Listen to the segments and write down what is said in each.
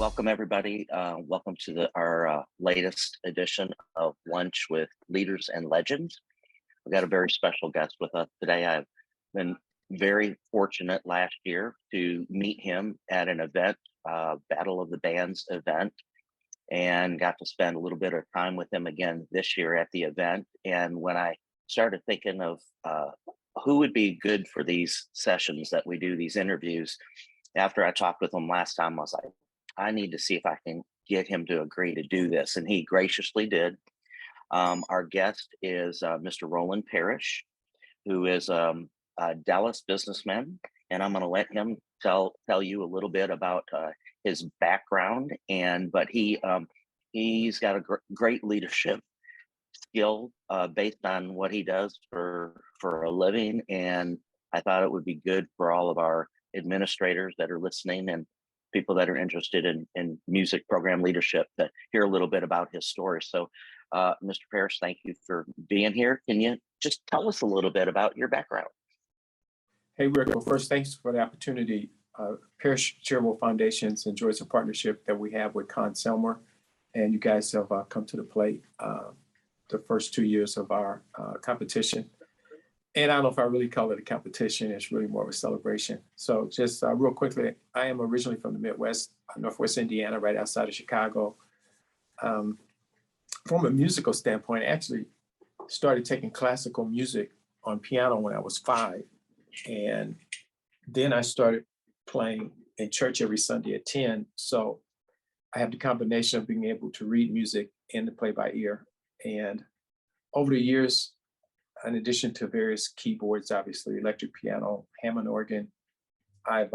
Welcome everybody. Welcome to our latest edition of Lunch with Leaders and Legends. We've got a very special guest with us today. I've been very fortunate last year to meet him at an event, Battle of the Bands event, and got to spend a little bit of time with him again this year at the event. And when I started thinking of who would be good for these sessions that we do, these interviews, after I talked with him last time, I was like, I need to see if I can get him to agree to do this. And he graciously did. Our guest is Mr. Roland Parrish, who is a Dallas businessman. And I'm going to let him tell you a little bit about his background. But he's got a great leadership skill based on what he does for a living. And I thought it would be good for all of our administrators that are listening and people that are interested in music program leadership to hear a little bit about his story. So, Mr. Parrish, thank you for being here. Can you just tell us a little bit about your background? Hey, Rick. Well, first, thanks for the opportunity. Parrish Charitable Foundations enjoys a partnership that we have with Con Selmer, and you guys have come to the plate the first 2 years of our competition. And I don't know if I really call it a competition. It's really more of a celebration. So just real quickly, I am originally from the Midwest, Northwest Indiana, right outside of Chicago. From a musical standpoint, I actually started taking classical music on piano when I was 5. And then I started playing in church every Sunday at 10. So I have the combination of being able to read music and to play by ear. And over the years, in addition to various keyboards, obviously electric piano, Hammond organ, I've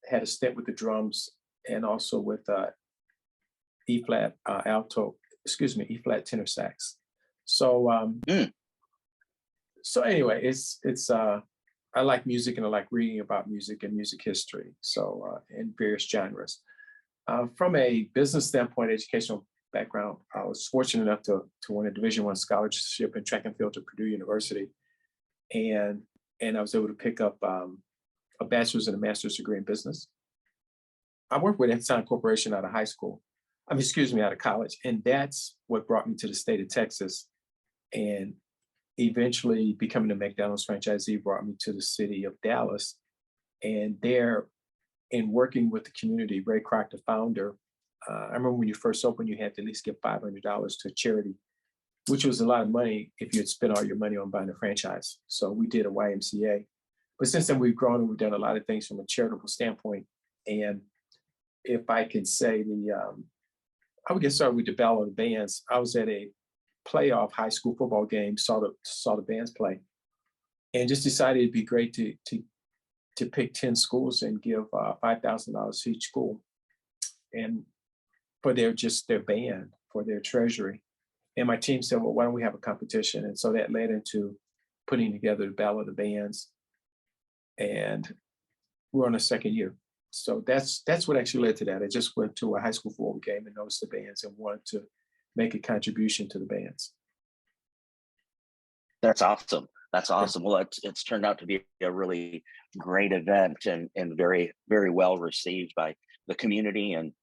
had a stint with the drums and also with E flat tenor sax. So so anyway, it's I like music and I like reading about music and music history. So in various genres. From a business standpoint, educational background, I was fortunate enough to win a Division I scholarship in track and field to Purdue University, and I was able to pick up a bachelor's and a master's degree in business. I worked with Exxon Corporation out of out of college, and that's what brought me to the state of Texas, and eventually becoming a McDonald's franchisee brought me to the city of Dallas, and there, in working with the community, Ray Kroc, the founder. I remember when you first opened, you had to at least give $500 to a charity, which was a lot of money if you had spent all your money on buying a franchise. So we did a YMCA. But since then, we've grown and we've done a lot of things from a charitable standpoint. And if I could say I would get started with the Battle of the Bands. I was at a playoff high school football game, saw the bands play, and just decided it'd be great to pick 10 schools and give $5,000 to each school. And for their band, for their treasury. And my team said, well, why don't we have a competition? And so that led into putting together the Battle of the Bands. And we're on a second year. So that's what actually led to that. I just went to a high school football game and noticed the bands and wanted to make a contribution to the bands. That's awesome. That's awesome. Well, it's turned out to be a really great event and very, very well received by the community, and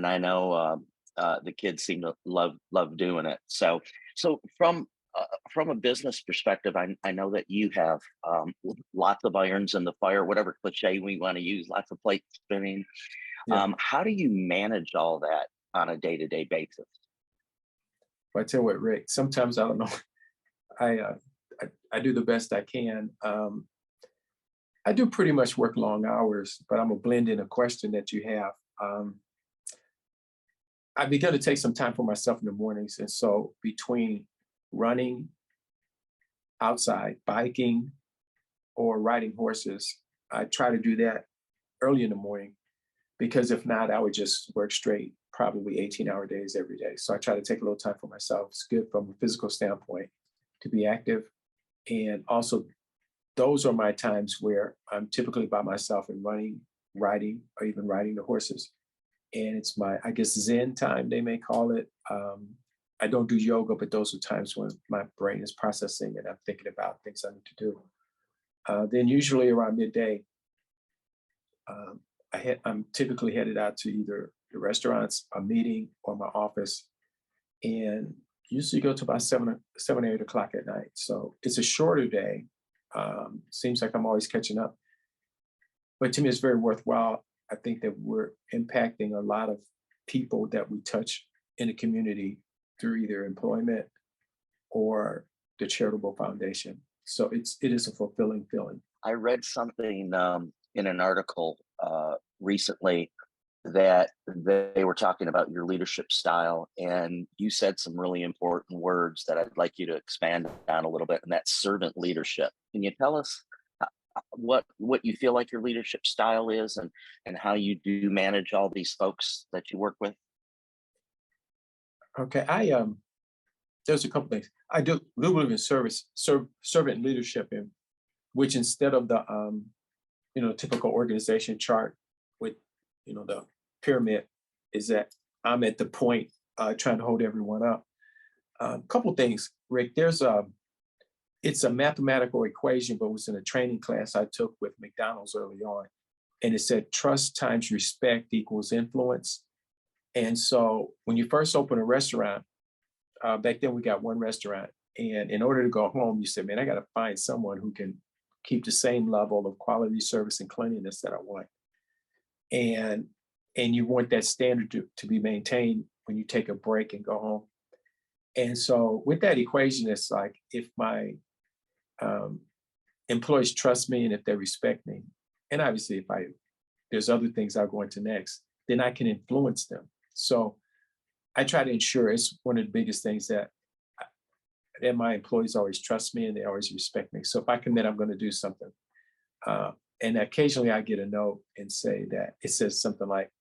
I know the kids seem to love doing it. So from a business perspective, I know that you have lots of irons in the fire, whatever cliche we want to use, lots of plates spinning. Yeah. How do you manage all that on a day-to-day basis? Well, I tell you what, Rick, sometimes I don't know. I do the best I can. I do pretty much work long hours, but I'm gonna blend in a question that you have. I begun to take some time for myself in the mornings. And so between running outside, biking, or riding horses, I try to do that early in the morning, because if not, I would just work straight, probably 18-hour days every day. So I try to take a little time for myself. It's good from a physical standpoint to be active. And also, those are my times where I'm typically by myself and running, riding, or even riding the horses. And it's my, I guess, Zen time, they may call it. I don't do yoga, but those are times when my brain is processing and I'm thinking about things I need to do. Then usually around midday, I'm typically headed out to either the restaurants, a meeting, or my office, and usually go to about 7 or 8 o'clock at night. So it's a shorter day. Seems like I'm always catching up, but to me, it's very worthwhile. I think that we're impacting a lot of people that we touch in the community through either employment or the charitable foundation. So it is a fulfilling feeling. I read something in an article recently that they were talking about your leadership style, and you said some really important words that I'd like you to expand on a little bit, and that's servant leadership. Can you tell us what you feel like your leadership style is, and how you do manage all these folks that you work with? Okay, there's a couple things. I do believe in servant leadership, in which instead of the typical organization chart with the pyramid, is that I'm at the point trying to hold everyone up. A couple things, Rick. It's a mathematical equation, but it was in a training class I took with McDonald's early on, and it said trust times respect equals influence. And so when you first open a restaurant, back then we got one restaurant, and in order to go home, you said, "Man, I got to find someone who can keep the same level of quality service and cleanliness that I want." And you want that standard to be maintained when you take a break and go home. And so with that equation, it's like if my employees trust me and if they respect me, and obviously if there's other things I'll go into next, then I can influence them. So I try to ensure it's one of the biggest things that my employees always trust me and they always respect me. So if I commit, I'm going to do something. And occasionally I get a note and say that it says something like,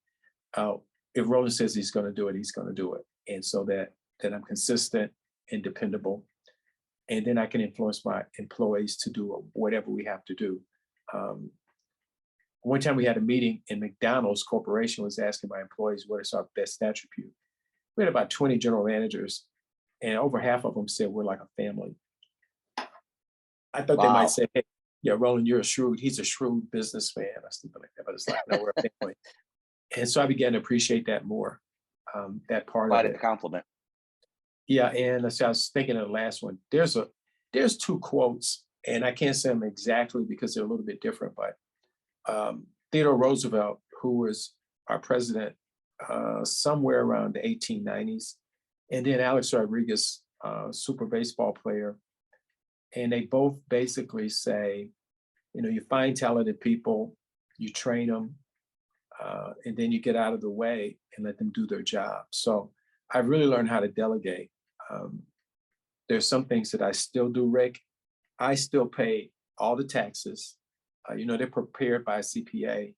if Roland says he's going to do it, he's going to do it. And so that I'm consistent and dependable. And then I can influence my employees to do whatever we have to do. One time we had a meeting and McDonald's Corporation was asking my employees, what is our best attribute? We had about 20 general managers, and over half of them said we're like a family. I thought they might say, "Hey, yeah, Roland, he's a shrewd businessman," or something like that. But it's like, no, we're a family. And so I began to appreciate that more, that part Quite of a it. compliment. Yeah, and so I was thinking of the last one. There's two quotes, and I can't say them exactly because they're a little bit different, but Theodore Roosevelt, who was our president somewhere around the 1890s, and then Alex Rodriguez, super baseball player, and they both basically say, you find talented people, you train them, and then you get out of the way and let them do their job. So I've really learned how to delegate. There's some things that I still do, Rick. I still pay all the taxes. They're prepared by a CPA,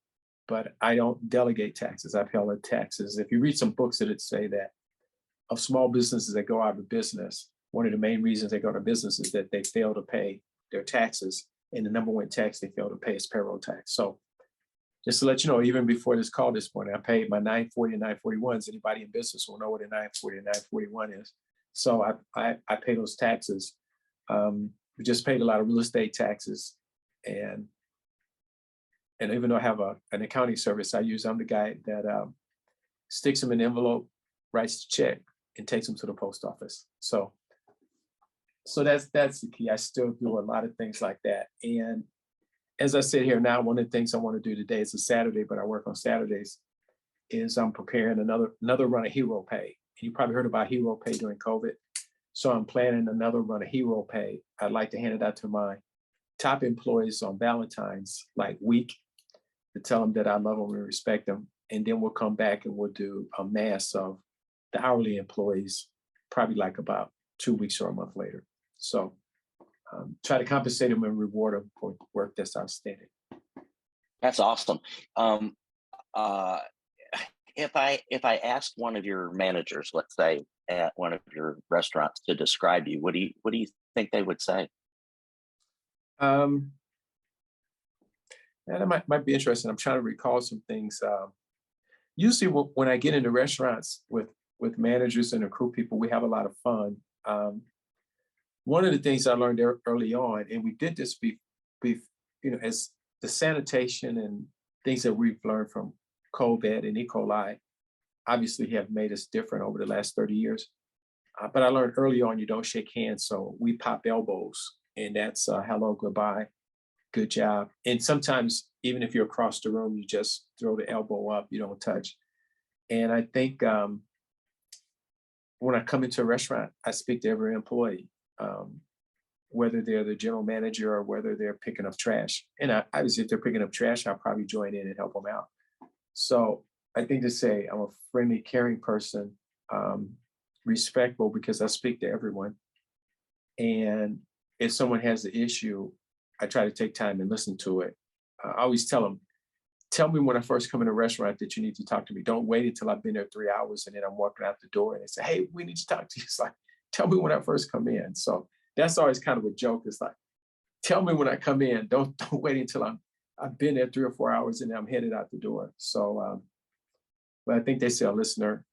but I don't delegate taxes. I pay all the taxes. If you read some books that say that of small businesses that go out of business, one of the main reasons they go out of business is that they fail to pay their taxes. And the number one tax they fail to pay is payroll tax. So just to let you know, even before this call this morning, I paid my 940 and 941s. Anybody in business will know what a 940 and 941 is. So I pay those taxes. We just paid a lot of real estate taxes. And even though I have an accounting service I'm the guy that sticks them in an envelope, writes the check, and takes them to the post office. So that's the key. I still do a lot of things like that. And as I sit here now, one of the things I want to do today, it's a Saturday, but I work on Saturdays, is I'm preparing another run of Hero Pay. And you probably heard about Hero Pay during COVID. So I'm planning another run of Hero Pay. I'd like to hand it out to my top employees on Valentine's week to tell them that I love them and respect them. And then we'll come back and we'll do a mass of the hourly employees, probably about 2 weeks or a month later. So try to compensate them and reward them for work that's outstanding. That's awesome. If I asked one of your managers, let's say at one of your restaurants, to describe you, what do you think they would say? That might be interesting. I'm trying to recall some things. Usually when I get into restaurants with managers and crew people, we have a lot of fun. One of the things I learned early on, and we did this as the sanitation and things that we've learned from COVID and E. coli obviously have made us different over the last 30 years. But I learned early on you don't shake hands, so we pop elbows, and that's hello, goodbye, good job. And sometimes even if you're across the room, you just throw the elbow up, you don't touch. And I think when I come into a restaurant, I speak to every employee, whether they're the general manager or whether they're picking up trash. And obviously, if they're picking up trash, I'll probably join in and help them out. So I think to say I'm a friendly, caring person, respectful because I speak to everyone. And if someone has an issue, I try to take time and listen to it. I always tell them, tell me when I first come in a restaurant that you need to talk to me. Don't wait until I've been there 3 hours and then I'm walking out the door and they say, hey, we need to talk to you. It's like, tell me when I first come in. So that's always kind of a joke. It's like, tell me when I come in. Don't wait until I've been there 3 or 4 hours and I'm headed out the door. So, but I think they say a listener,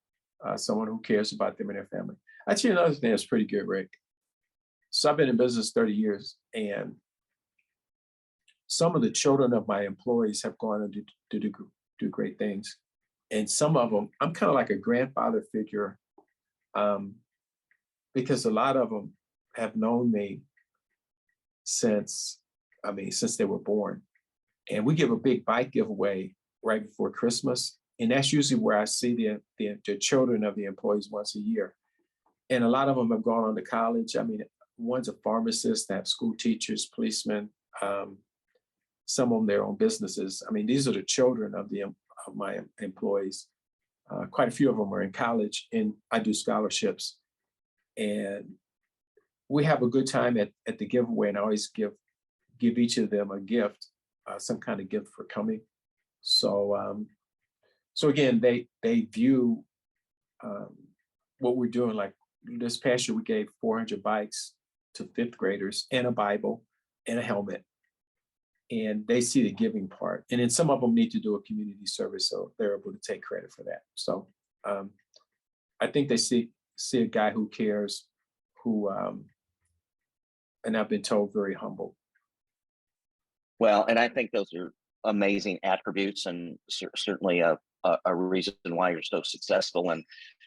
someone who cares about them and their family. I'd say another thing that's pretty good, Rick. So I've been in business 30 years, and some of the children of my employees have gone on to do great things. And some of them, I'm kind of like a grandfather figure, because a lot of them have known me since they were born. And we give a big bike giveaway right before Christmas. And that's usually where I see the children of the employees once a year. And a lot of them have gone on to college. I mean, one's a pharmacist, they have school teachers, policemen, some of them their own businesses. I mean, these are the children of my employees. Quite a few of them are in college, and I do scholarships. And we have a good time at the giveaway, and I always give each of them a gift, some kind of gift for coming. So again, they view what we're doing. Like this past year, we gave 400 bikes to fifth graders and a Bible and a helmet. And they see the giving part. And then some of them need to do a community service, so they're able to take credit for that. So I think they see a guy who cares, who, and I've been told, very humble. Well, and I think those are amazing attributes, and certainly a reason why you're so successful. And,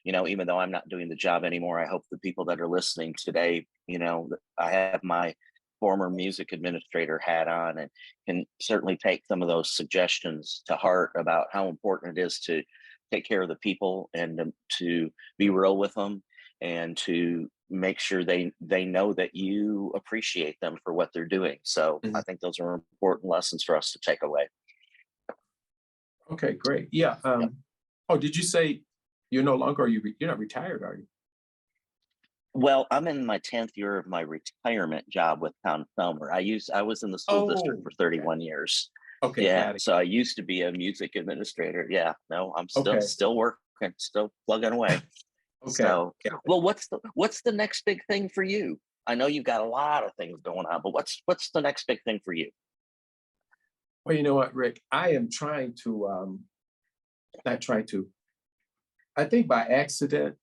even though I'm not doing the job anymore, I hope the people that are listening today, I have my former music administrator hat on and can certainly take some of those suggestions to heart about how important it is to take care of the people and to be real with them and to make sure they know that you appreciate them for what they're doing. So I think those are important lessons for us to take away. Okay, great. Yeah. Oh, did you say you're no longer, you're not retired, are you? Well, I'm in my 10th year of my retirement job with Town Selmer. I was in the school district for 31 years. Okay. Yeah. So I used to be a music administrator. Yeah. No, I'm still working, still plugging away. Okay. So, well, what's the next big thing for you? I know you've got a lot of things going on, but what's the next big thing for you? Well, you know what, Rick, I am trying to, I think by accident,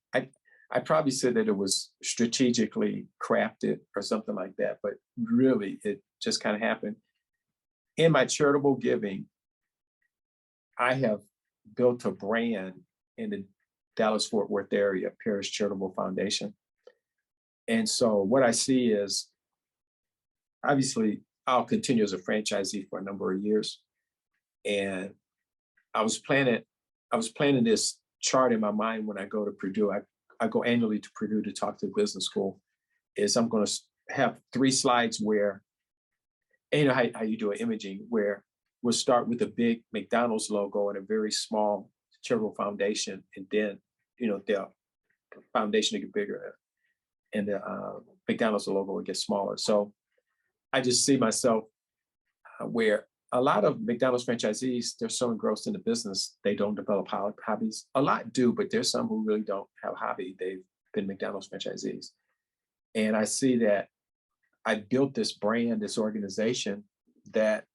I probably said that it was strategically crafted or something like that, but really it just kind of happened. In my charitable giving, I have built a brand in the Dallas-Fort Worth area, Parrish Charitable Foundation. And so what I see is, obviously, I'll continue as a franchisee for a number of years. And I was planning this chart in my mind when I go to Purdue. I go annually to Purdue to talk to the business school. Is I'm going to have 3 slides where, and you know how you do an imaging, where we'll start with a big McDonald's logo and a very small charitable foundation, and then the foundation will get bigger, and the McDonald's logo will get smaller. So I just see myself where a lot of McDonald's franchisees, they're so engrossed in the business, they don't develop hobbies. A lot do, but there's some who really don't have a hobby. They've been McDonald's franchisees. And I see that I built this brand, this organization that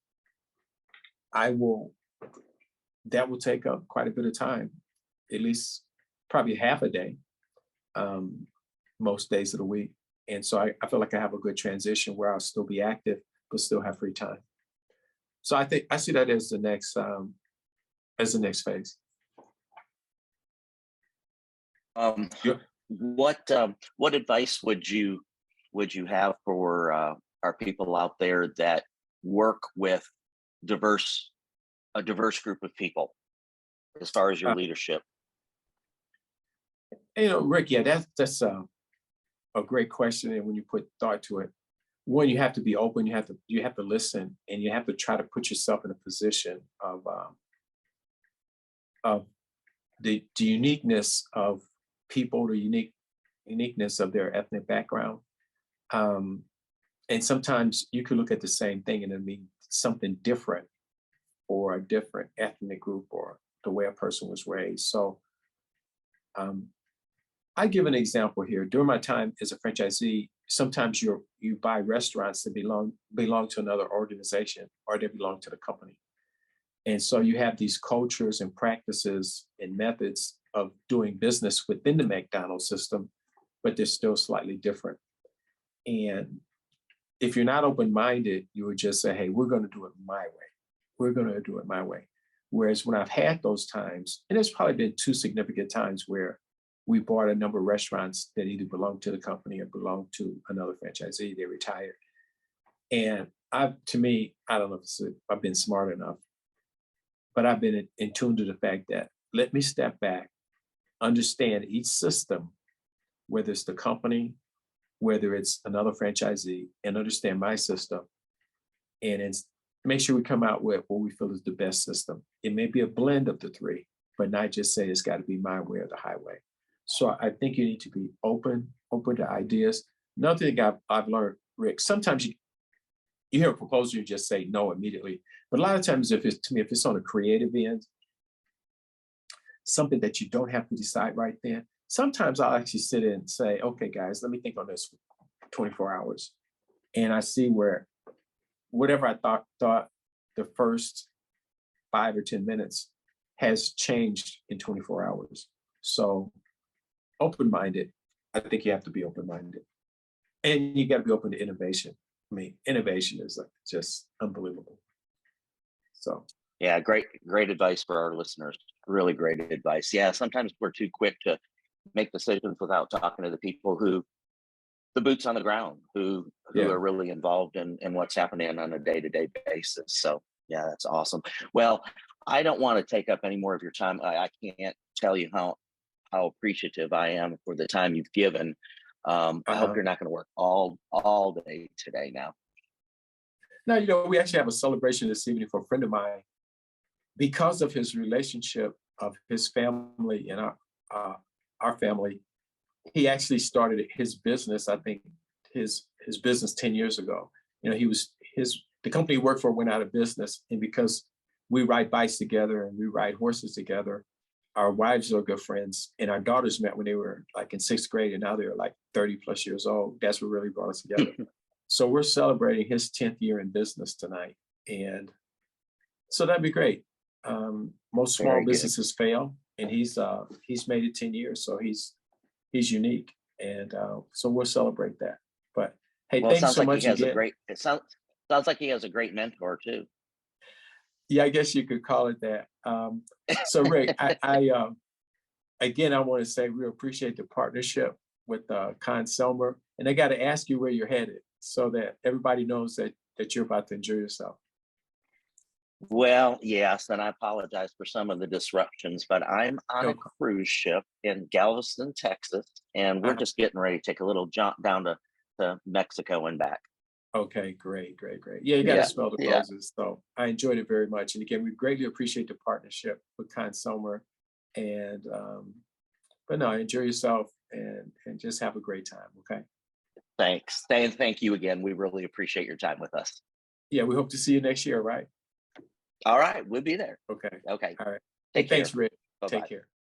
will take up quite a bit of time, at least probably half a day, most days of the week. And so I feel like I have a good transition where I'll still be active, but still have free time. So I think I see that as the next phase. Yeah. What advice would you have for our people out there that work with diverse a diverse group of people as far as your Uh, leadership? Rick, yeah, that's a great question. And when you put thought to it, one, you have to be open. You have to listen, and you have to try to put yourself in a position of the uniqueness of people, the uniqueness of their ethnic background. Um, and sometimes you could look at the same thing and it mean something different for a different ethnic group or the way a person was raised. So um, I give an example here. During my time as a franchisee, sometimes you buy restaurants that belong to another organization or they belong to the company. And so you have these cultures and practices and methods of doing business within the McDonald's system, but they're still slightly different. And if you're not open-minded, you would just say, hey, we're going to do it my way. We're going to do it my way. Whereas when I've had those times, and there's probably been two significant times where we bought a number of restaurants that either belonged to the company or belonged to another franchisee, they retired. And to me, I don't know if I've been smart enough, but I've been in tune to the fact that let me step back, understand each system, whether it's the company, whether it's another franchisee, and understand my system, and make sure we come out with what we feel is the best system. It may be a blend of the three, but not just say it's got to be my way or the highway. So I think you need to be open to ideas. Another thing I've learned, Rick, sometimes you hear a proposal, you just say no immediately. But a lot of times, if it's on a creative end, something that you don't have to decide right then, sometimes I'll actually sit in and say, okay, guys, let me think on this for 24 hours. And I see where whatever I thought the first 5 or 10 minutes has changed in 24 hours. So open-minded, I think you have to be open-minded. And you got to be open to innovation. I mean, innovation is like just unbelievable. So Yeah, great advice for our listeners. Really great advice. Yeah, sometimes we're too quick to make decisions without talking to the people who the boots on the ground who yeah. are really involved in what's happening on a day-to-day basis. So yeah, that's awesome. Well, I don't want to take up any more of your time. I can't tell you how appreciative I am for the time you've given. I hope you're not going to work all day today now. Now, we actually have a celebration this evening for a friend of mine because of his relationship of his family and our family. He actually started his business, I think his business 10 years ago. The company he worked for went out of business. And because we ride bikes together and we ride horses together, our wives are good friends. And our daughters met when they were like in 6th grade, and now they're like 30 plus years old. That's what really brought us together. So we're celebrating his 10th year in business tonight. And so that'd be great. Most small businesses fail, and he's made it 10 years. So he's unique. And so we'll celebrate that. But hey, Well, thanks so much again. It sounds like he has a great mentor too. Yeah, I guess you could call it that. So Rick, I again, I want to say we appreciate the partnership with Con Selmer, and I got to ask you where you're headed so that everybody knows that you're about to enjoy yourself. Well, yes, and I apologize for some of the disruptions, but I'm on a cruise ship in Galveston, Texas, and we're just getting ready to take a little jaunt down to Mexico and back. Okay, great. Yeah, you got to smell the Yeah. roses. So I enjoyed it very much. And again, we greatly appreciate the partnership with Con Selmer. And but no, enjoy yourself and just have a great time. Okay. Thanks. And thank you again. We really appreciate your time with us. Yeah, we hope to see you next year, right? All right, we'll be there. Okay. Okay. All right. Take care. Thanks, Rick. Bye-bye. Take care.